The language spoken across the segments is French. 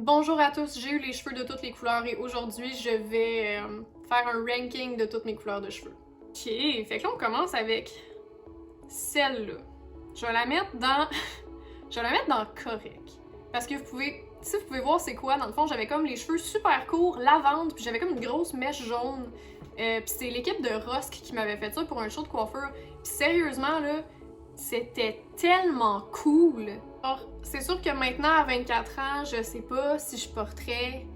Bonjour à tous, j'ai eu les cheveux de toutes les couleurs et aujourd'hui je vais faire un ranking de toutes mes couleurs de cheveux. Ok, fait que là on commence avec celle-là. Je vais la mettre dans... je vais la mettre dans correct. Parce que si vous pouvez voir c'est quoi, dans le fond j'avais comme les cheveux super courts, lavande, puis j'avais comme une grosse mèche jaune. Puis c'est l'équipe de Rusk qui m'avait fait ça pour un show de coiffure. Puis sérieusement là, c'était tellement cool! Alors, c'est sûr que maintenant, à 24 ans, je sais pas si je porterais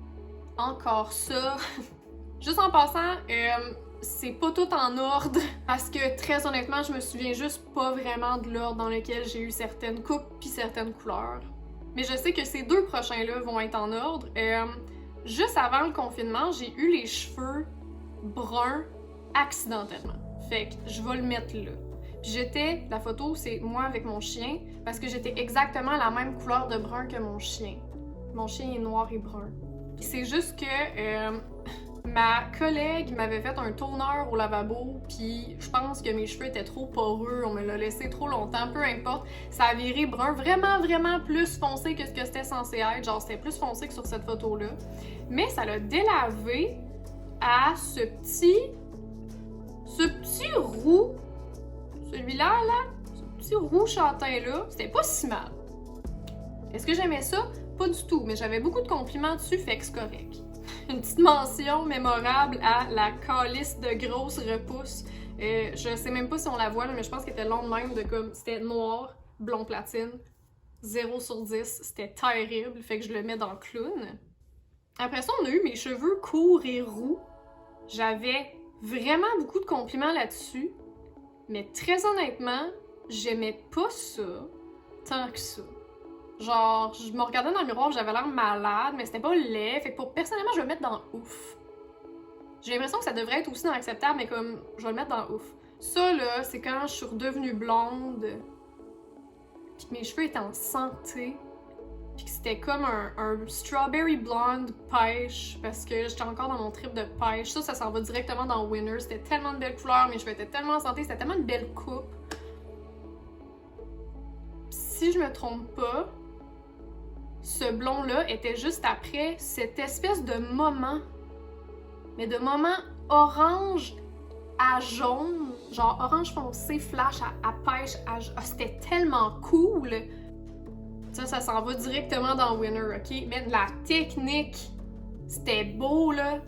encore ça. Juste en passant, c'est pas tout en ordre, parce que très honnêtement, je me souviens juste pas vraiment de l'ordre dans lequel j'ai eu certaines coupes puis certaines couleurs. Mais je sais que ces deux prochains-là vont être en ordre. Juste avant le confinement, j'ai eu les cheveux bruns accidentellement. Fait que je vais le mettre là. Puis la photo, c'est moi avec mon chien, parce que j'étais exactement la même couleur de brun que mon chien. Mon chien est noir et brun. Puis c'est juste que ma collègue m'avait fait un toner au lavabo, puis je pense que mes cheveux étaient trop poreux, on me l'a laissé trop longtemps, peu importe. Ça a viré brun vraiment plus foncé que ce que c'était censé être, genre c'était plus foncé que sur cette photo-là. Mais ça l'a délavé à ce petit roux. Celui-là, ce petit roux châtain-là, c'était pas si mal. Est-ce que j'aimais ça? Pas du tout, mais j'avais beaucoup de compliments dessus, fait que c'est correct. Une petite mention mémorable à la calice de grosse repousse. Je sais même pas si on la voit, là, mais je pense qu'elle était longue même, c'était noir, blond platine, 0 sur 10, c'était terrible, fait que je le mets dans clown. Après ça, on a eu mes cheveux courts et roux. J'avais vraiment beaucoup de compliments là-dessus. Mais très honnêtement, j'aimais pas ça tant que ça. Genre, je me regardais dans le miroir, j'avais l'air malade, mais c'était pas laid. Fait que personnellement, je vais le mettre dans ouf. J'ai l'impression que ça devrait être aussi dans acceptable, mais comme, je vais le mettre dans ouf. Ça, là, c'est quand je suis redevenue blonde, pis que mes cheveux étaient en santé, pis que c'était comme un strawberry blonde pêche, parce que j'étais encore dans mon trip de pêche. Ça s'en va directement dans Winner. C'était tellement de belles couleurs, mes cheveux étaient tellement en santé, c'était tellement une belle coupe. Si je me trompe pas, ce blond-là était juste après cette espèce de moment, mais de moment orange à jaune, genre orange foncé, flash à pêche, c'était tellement cool! Ça s'en va directement dans Winner, ok? Mais la technique, c'était beau, là.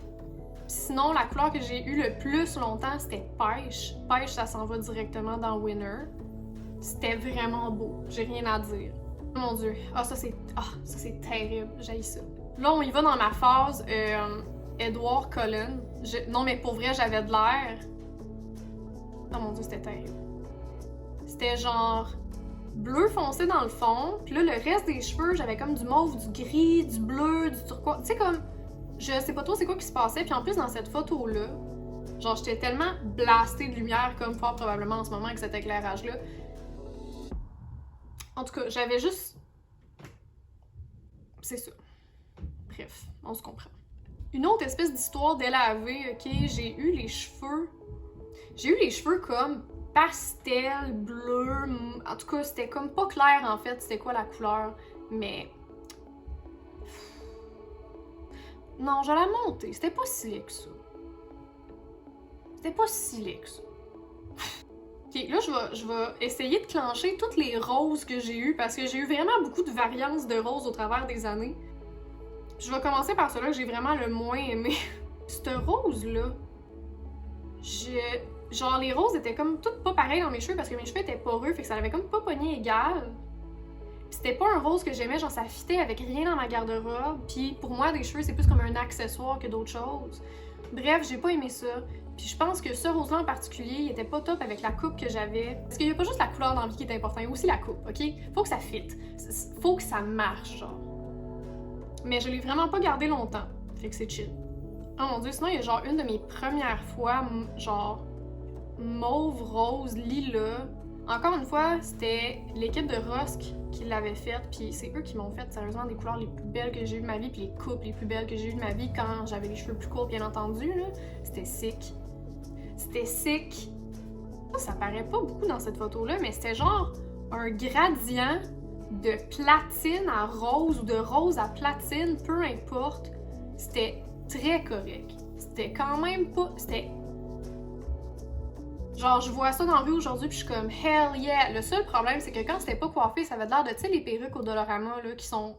Sinon, la couleur que j'ai eue le plus longtemps, c'était Pêche. Pêche, ça s'en va directement dans Winner. C'était vraiment beau. J'ai rien à dire. Oh mon Dieu. Ça c'est terrible. J'haïs ça. Là, on y va dans ma phase Edward Cullen. Non, mais pour vrai, j'avais de l'air. Oh mon Dieu, c'était terrible. C'était genre bleu foncé dans le fond, puis là, le reste des cheveux, j'avais comme du mauve, du gris, du bleu, du turquoise. Tu sais, comme, je sais pas trop c'est quoi qui se passait, puis en plus, dans cette photo-là, genre, j'étais tellement blastée de lumière, comme fort probablement en ce moment avec cet éclairage-là. En tout cas, j'avais juste... C'est ça. Bref, on se comprend. Une autre espèce d'histoire délavée, ok, j'ai eu les cheveux comme pastel, bleu, en tout cas c'était comme pas clair en fait c'était quoi la couleur, mais non, je l'ai monté, c'était pas si laid que ça. C'était pas si laid que ça. Ok, là je vais essayer de clencher toutes les roses que j'ai eues parce que j'ai eu vraiment beaucoup de variances de roses au travers des années. Je vais commencer par celui-là que j'ai vraiment le moins aimé. Cette rose-là, genre, les roses étaient comme toutes pas pareilles dans mes cheveux parce que mes cheveux étaient poreux, fait que ça avait comme pas pogné égal. Pis c'était pas un rose que j'aimais, genre ça fitait avec rien dans ma garde-robe. Puis pour moi, des cheveux, c'est plus comme un accessoire que d'autres choses. Bref, j'ai pas aimé ça. Puis je pense que ce rose-là en particulier, il était pas top avec la coupe que j'avais. Parce qu'il y a pas juste la couleur dans la vie qui est important, il y a aussi la coupe, ok? Faut que ça fitte. Faut que ça marche, genre. Mais je l'ai vraiment pas gardé longtemps. Fait que c'est chill. Oh mon Dieu, sinon il y a genre une de mes premières fois, genre mauve, rose, lilas. Encore une fois, c'était l'équipe de Rusk qui l'avait faite, puis c'est eux qui m'ont fait sérieusement des couleurs les plus belles que j'ai eues de ma vie, puis les coupes les plus belles que j'ai eues de ma vie quand j'avais les cheveux plus courts, bien entendu, là. C'était sick. C'était sick. Ça paraît pas beaucoup dans cette photo-là, mais c'était genre un gradient de platine à rose ou de rose à platine, peu importe, c'était très correct. C'était quand même pas... C'était... Genre, je vois ça dans la rue aujourd'hui pis je suis comme « Hell yeah! » Le seul problème, c'est que quand c'était pas coiffé, ça avait l'air de, tu sais, les perruques au Dollarama, là, qui sont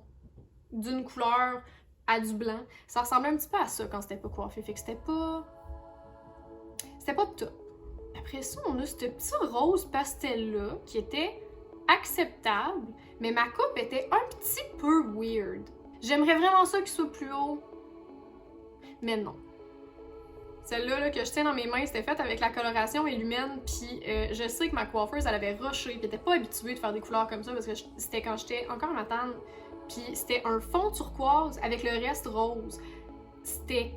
d'une couleur à du blanc. Ça ressemblait un petit peu à ça quand c'était pas coiffé, fait que c'était pas... C'était pas top. Après ça, on a ce petit rose pastel-là, qui était acceptable, mais ma coupe était un petit peu weird. J'aimerais vraiment ça qu'il soit plus haut, mais non. Celle-là là, que je tiens dans mes mains, c'était faite avec la coloration Illumine, puis je sais que ma coiffeuse, elle avait rushé, puis elle était pas habituée de faire des couleurs comme ça, parce que c'était quand j'étais encore matane, puis c'était un fond turquoise avec le reste rose. C'était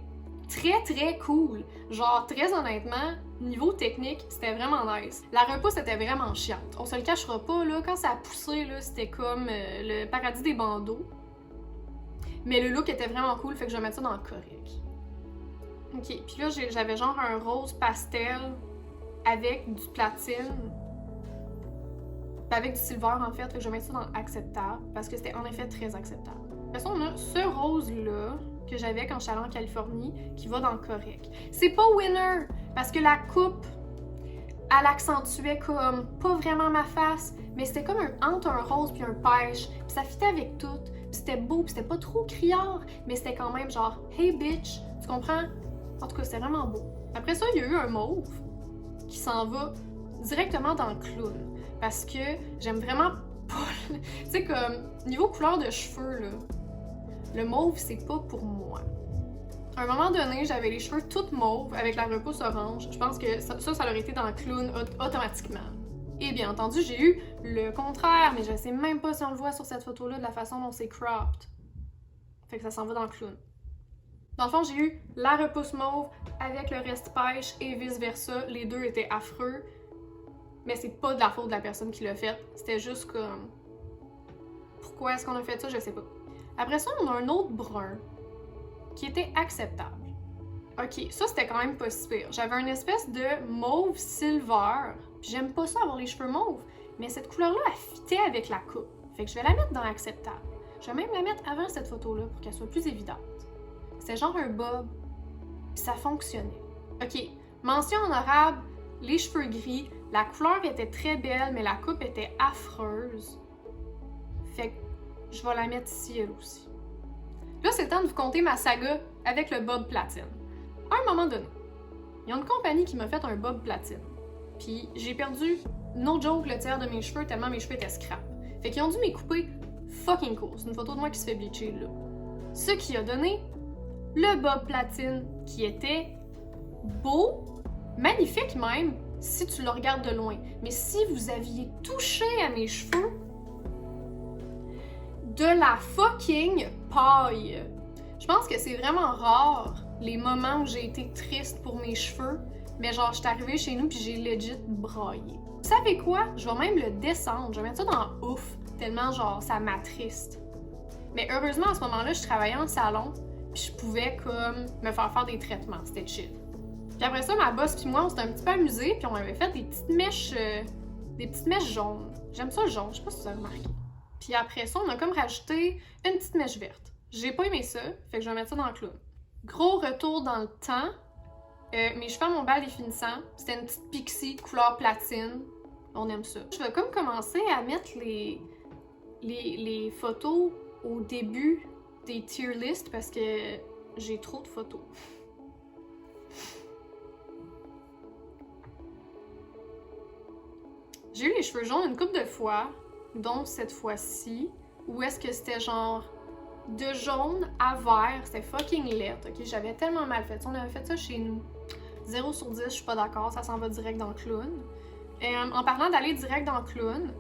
très très cool. Genre, très honnêtement, niveau technique, c'était vraiment nice. La repousse était vraiment chiante. On se le cachera pas, là, quand ça a poussé, là, c'était comme le paradis des bandeaux. Mais le look était vraiment cool, fait que je vais mettre ça dans le correct. Ok, puis là, j'avais genre un rose pastel avec du platine. Avec du silver, en fait, fait que je vais mettre ça dans acceptable, parce que c'était en effet très acceptable. De toute façon, on a ce rose-là, que j'avais quand je suis allée en Californie, qui va dans le correct. C'est pas winner, parce que la coupe, elle accentuait comme pas vraiment ma face, mais c'était comme entre un rose puis un pêche, puis ça fitait avec tout, puis c'était beau, puis c'était pas trop criard, mais c'était quand même genre « Hey bitch », tu comprends? En tout cas, c'était vraiment beau. Après ça, il y a eu un mauve qui s'en va directement dans le clown, parce que j'aime vraiment pas... Tu sais, comme, niveau couleur de cheveux, là, le mauve, c'est pas pour moi. À un moment donné, j'avais les cheveux toutes mauves avec la repousse orange. Je pense que ça aurait été dans le clown automatiquement. Et bien entendu, j'ai eu le contraire, mais je sais même pas si on le voit sur cette photo-là de la façon dont c'est cropped. Fait que ça s'en va dans le clown. Dans le fond, j'ai eu la repousse mauve avec le reste pêche et vice-versa. Les deux étaient affreux. Mais c'est pas de la faute de la personne qui l'a fait. C'était juste comme... Pourquoi est-ce qu'on a fait ça? Je sais pas. Après ça, on a un autre brun qui était acceptable. Ok, ça c'était quand même pas si pire. J'avais une espèce de mauve silver. Puis j'aime pas ça avoir les cheveux mauves, mais cette couleur-là, elle fitait avec la coupe. Fait que je vais la mettre dans l'acceptable. Je vais même la mettre avant cette photo-là pour qu'elle soit plus évidente. C'était genre un bob, puis ça fonctionnait. Ok, mention honorable, les cheveux gris. La couleur était très belle, mais la coupe était affreuse. Fait que je vais la mettre ici, elle aussi. Là, c'est le temps de vous conter ma saga avec le bob platine. À un moment donné, il y a une compagnie qui m'a fait un bob platine. Puis j'ai perdu, no joke, le tiers de mes cheveux tellement mes cheveux étaient scrap. Fait qu'ils ont dû m'y couper fucking court. C'est une photo de moi qui se fait bleacher là. Ce qui a donné le bob platine qui était beau, magnifique même, si tu le regardes de loin. Mais si vous aviez touché à mes cheveux, de la fucking paille. Je pense que c'est vraiment rare les moments où j'ai été triste pour mes cheveux, mais genre je suis arrivée chez nous puis j'ai legit braillé. Vous savez quoi? Je vais même le descendre, je vais mettre ça dans ouf, tellement genre ça m'attriste. Mais heureusement à ce moment-là, je travaillais en salon, puis je pouvais comme me faire des traitements, c'était chill. Puis après ça, ma boss puis moi, on s'était un petit peu amusés, puis on avait fait des petites mèches jaunes. J'aime ça le jaune, je sais pas si vous avez remarqué. Puis après ça, on a comme rajouté une petite mèche verte. J'ai pas aimé ça, fait que je vais mettre ça dans le clown. Gros retour dans le temps. Mes cheveux à mon bal définissant. C'était une petite pixie couleur platine. On aime ça. Je vais comme commencer à mettre les photos au début des tier lists parce que j'ai trop de photos. J'ai eu les cheveux jaunes une couple de fois, dont cette fois-ci, où est-ce que c'était genre de jaune à vert, c'était fucking laid, ok? J'avais tellement mal fait ça, on avait fait ça chez nous. 0 sur 10, je suis pas d'accord, ça s'en va direct dans le clown. En parlant d'aller direct dans le clown,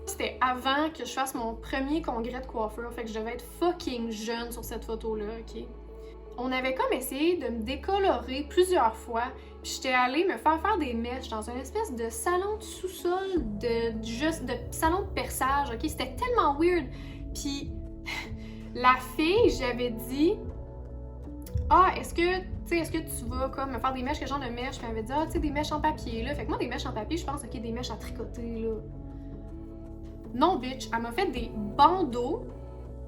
c'était avant que je fasse mon premier congrès de coiffure, fait que je devais être fucking jeune sur cette photo-là, ok? On avait comme essayé de me décolorer plusieurs fois, puis j'étais allée me faire des mèches dans une espèce de salon de sous-sol, de salon de perçage, ok? C'était tellement weird. Puis la fille, j'avais dit « Ah, est-ce que tu vas comme me faire des mèches, quel genre de mèches? » Puis elle avait dit « Ah, tu sais, des mèches en papier, là. » Fait que moi, des mèches en papier, je pense, ok, des mèches à tricoter, là. Non, bitch, elle m'a fait des bandeaux.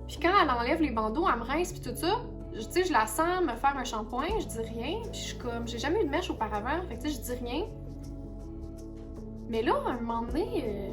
Puis quand elle enlève les bandeaux, elle me rince puis tout ça. Tu sais, je la sens me faire un shampoing, je dis rien. Puis je suis comme, j'ai jamais eu de mèche auparavant, fait que tu sais, je dis rien. Mais là, à un moment donné,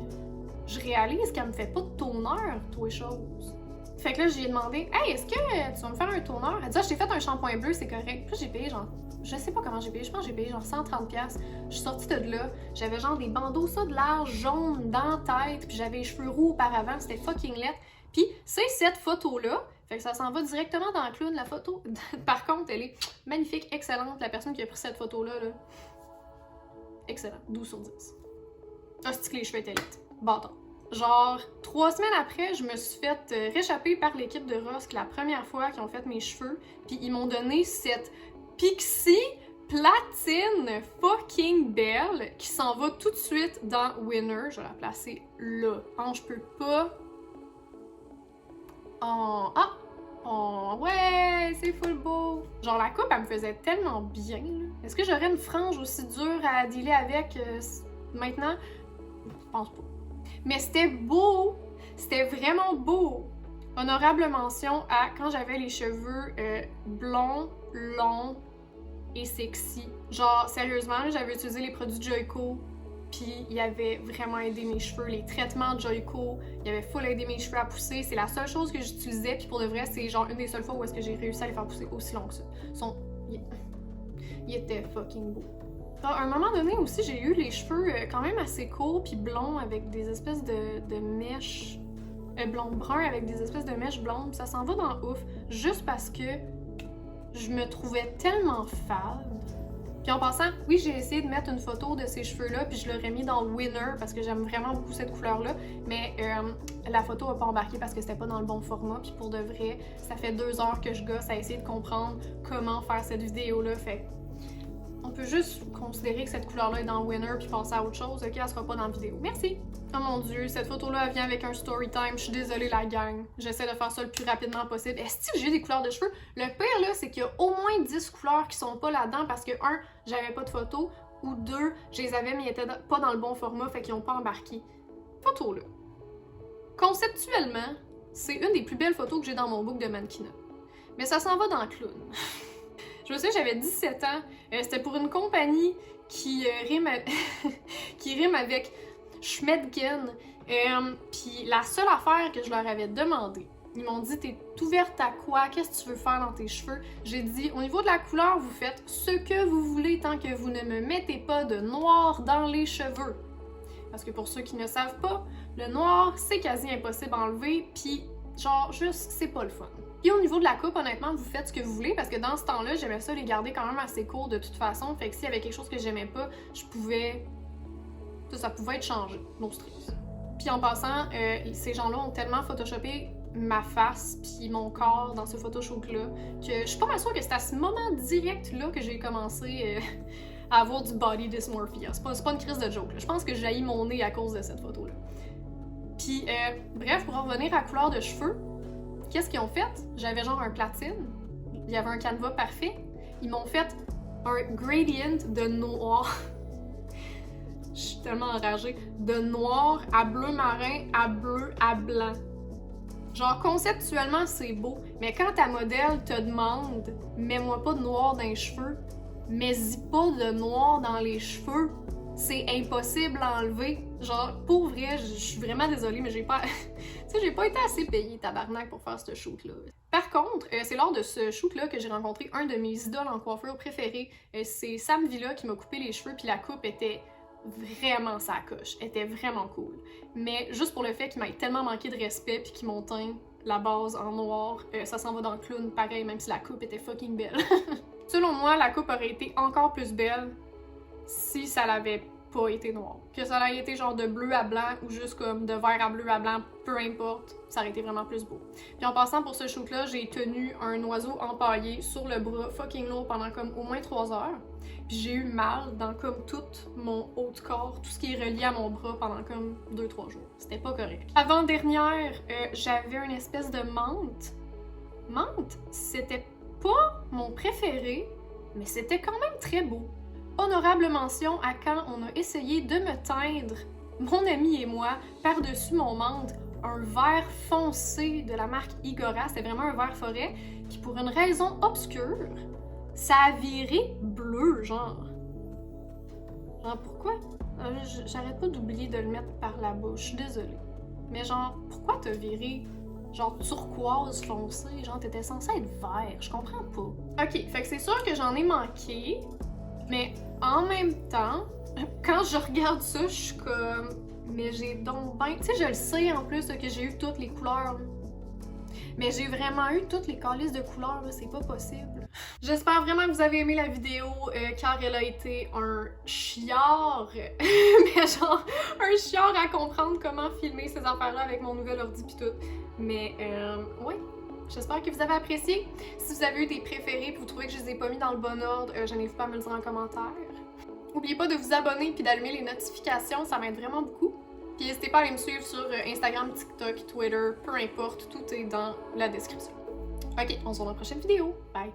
je réalise qu'elle me fait pas de toner, toi les choses. Fait que là, j'ai demandé, hey, est-ce que tu vas me faire un toner? Elle dit, ah, je t'ai fait un shampoing bleu, c'est correct. Puis j'ai payé genre, je sais pas comment j'ai payé, je pense que j'ai payé genre 130$. Je suis sortie de là, j'avais genre des bandeaux, ça de large, jaune dans la tête, puis j'avais les cheveux roux auparavant, c'était fucking laid. Puis c'est cette photo-là, fait que ça s'en va directement dans le clown, la photo. Par contre, elle est magnifique, excellente. La personne qui a pris cette photo-là, là, excellent, 12 sur 10. Ah, c'est que les cheveux étaient laids. Bâton. Genre, 3 semaines après, je me suis fait réchapper par l'équipe de Rosk la première fois qu'ils ont fait mes cheveux, puis ils m'ont donné cette Pixie platine fucking belle qui s'en va tout de suite dans Winner. Je vais la placer là. Oh, je peux pas. Oh, ah! Oh, ouais, c'est full beau! Genre, la coupe, elle me faisait tellement bien, là. Est-ce que j'aurais une frange aussi dure à dealer avec maintenant? Je pense pas. Mais c'était beau! C'était vraiment beau! Honorable mention à quand j'avais les cheveux blonds, longs et sexy. Genre, sérieusement, j'avais utilisé les produits Joico, puis il avait vraiment aidé mes cheveux. Les traitements de Joico, il avait full aidé mes cheveux à pousser. C'est la seule chose que j'utilisais, puis pour de vrai, c'est genre une des seules fois où est-ce que j'ai réussi à les faire pousser aussi long que ça. Il était fucking beau. À un moment donné aussi, j'ai eu les cheveux quand même assez courts puis blonds avec des espèces de mèches blond-brun avec des espèces de mèches blondes. Ça s'en va dans ouf, juste parce que je me trouvais tellement fade. Puis en passant, oui, j'ai essayé de mettre une photo de ces cheveux-là, puis je l'aurais mis dans Winner parce que j'aime vraiment beaucoup cette couleur-là, mais la photo a pas embarqué parce que c'était pas dans le bon format. Puis pour de vrai, ça fait 2 heures que je gosse à essayer de comprendre comment faire cette vidéo-là. Fait on peut juste considérer que cette couleur-là est dans Winner puis passer à autre chose, ok? Elle sera pas dans la vidéo. Merci! Oh mon dieu, cette photo-là, elle vient avec un story time. Je suis désolée, la gang. J'essaie de faire ça le plus rapidement possible. Est-ce que j'ai des couleurs de cheveux? Le pire, là, c'est qu'il y a au moins 10 couleurs qui sont pas là-dedans parce que, 1, j'avais pas de photo, ou 2, je les avais, mais ils étaient pas dans le bon format, fait qu'ils ont pas embarqué. Photo-là. Conceptuellement, c'est une des plus belles photos que j'ai dans mon book de mannequinat. Mais ça s'en va dans le clown. Je me souviens, j'avais 17 ans. C'était pour une compagnie qui rime avec Schmedgen. Puis la seule affaire que je leur avais demandé, ils m'ont dit, t'es ouverte à quoi? Qu'est-ce que tu veux faire dans tes cheveux? J'ai dit, au niveau de la couleur, vous faites ce que vous voulez tant que vous ne me mettez pas de noir dans les cheveux. Parce que pour ceux qui ne savent pas, le noir, c'est quasi impossible à enlever, puis genre, juste, c'est pas le fun. Puis au niveau de la coupe, honnêtement, vous faites ce que vous voulez parce que dans ce temps-là, j'aimais ça les garder quand même assez courts de toute façon. Fait que s'il y avait quelque chose que j'aimais pas, je pouvais... Ça pouvait être changé, no stress. Puis en passant, ces gens-là ont tellement photoshopé ma face puis mon corps dans ce photoshoot-là que je suis pas mal sûre que c'est à ce moment direct-là que j'ai commencé à avoir du body dysmorphia. C'est pas une crise de joke, là. Je pense que j'ai haï mon nez à cause de cette photo-là. Puis bref, pour revenir à la couleur de cheveux, qu'est-ce qu'ils ont fait? J'avais genre un platine, il y avait un canevas parfait. Ils m'ont fait un gradient de noir. Je suis tellement enragée. De noir à bleu marin à bleu à blanc. Genre, conceptuellement, c'est beau, mais quand ta modèle te demande « mets-moi pas de noir dans les cheveux », mets-y pas de noir dans les cheveux, c'est impossible à enlever. Genre, pour vrai, je suis vraiment désolée, mais j'ai pas... tu sais, j'ai pas été assez payée, tabarnak, pour faire ce shoot-là. Par contre, c'est lors de ce shoot-là que j'ai rencontré un de mes idoles en coiffure préférés. C'est Sam Villa qui m'a coupé les cheveux, puis la coupe était vraiment sa coche. Elle était vraiment cool. Mais juste pour le fait qu'il m'ait tellement manqué de respect, puis qu'ils m'ont teint la base en noir, ça s'en va dans le clown pareil, même si la coupe était fucking belle. Selon moi, la coupe aurait été encore plus belle si ça l'avait pas été noir. Que ça aurait été genre de bleu à blanc ou juste comme de vert à bleu à blanc, peu importe, ça aurait été vraiment plus beau. Puis en passant pour ce shoot-là, j'ai tenu un oiseau empaillé sur le bras fucking lourd pendant comme au moins 3 heures. Puis j'ai eu mal dans comme tout mon haut de corps, tout ce qui est relié à mon bras pendant comme 2-3 jours. C'était pas correct. Avant-dernière, j'avais une espèce de menthe. Menthe, c'était pas mon préféré, mais c'était quand même très beau. Honorable mention à quand on a essayé de me teindre mon ami et moi, par-dessus mon mante, un vert foncé de la marque Igora, c'était vraiment un vert forêt, qui pour une raison obscure, ça a viré bleu, genre. Genre, pourquoi? J'arrête pas d'oublier de le mettre par la bouche, je suis désolée. Mais genre, pourquoi t'as viré genre turquoise foncé? Genre, t'étais censé être vert, je comprends pas. Ok, fait que c'est sûr que j'en ai manqué, mais en même temps, quand je regarde ça, je suis comme... Mais j'ai donc ben... Tu sais, je le sais en plus que j'ai eu toutes les couleurs. Mais j'ai vraiment eu toutes les calices de couleurs, c'est pas possible. J'espère vraiment que vous avez aimé la vidéo, car elle a été un chiard. Mais genre, un chiard à comprendre comment filmer ces affaires-là avec mon nouvel ordi pis tout. Mais, ouais. J'espère que vous avez apprécié. Si vous avez eu des préférés et vous trouvez que je les ai pas mis dans le bon ordre, je n'hésitez pas à me le dire en commentaire. N'oubliez pas de vous abonner puis d'allumer les notifications, ça m'aide vraiment beaucoup. Puis n'hésitez pas à aller me suivre sur Instagram, TikTok, Twitter, peu importe, tout est dans la description. Ok, on se voit dans la prochaine vidéo. Bye!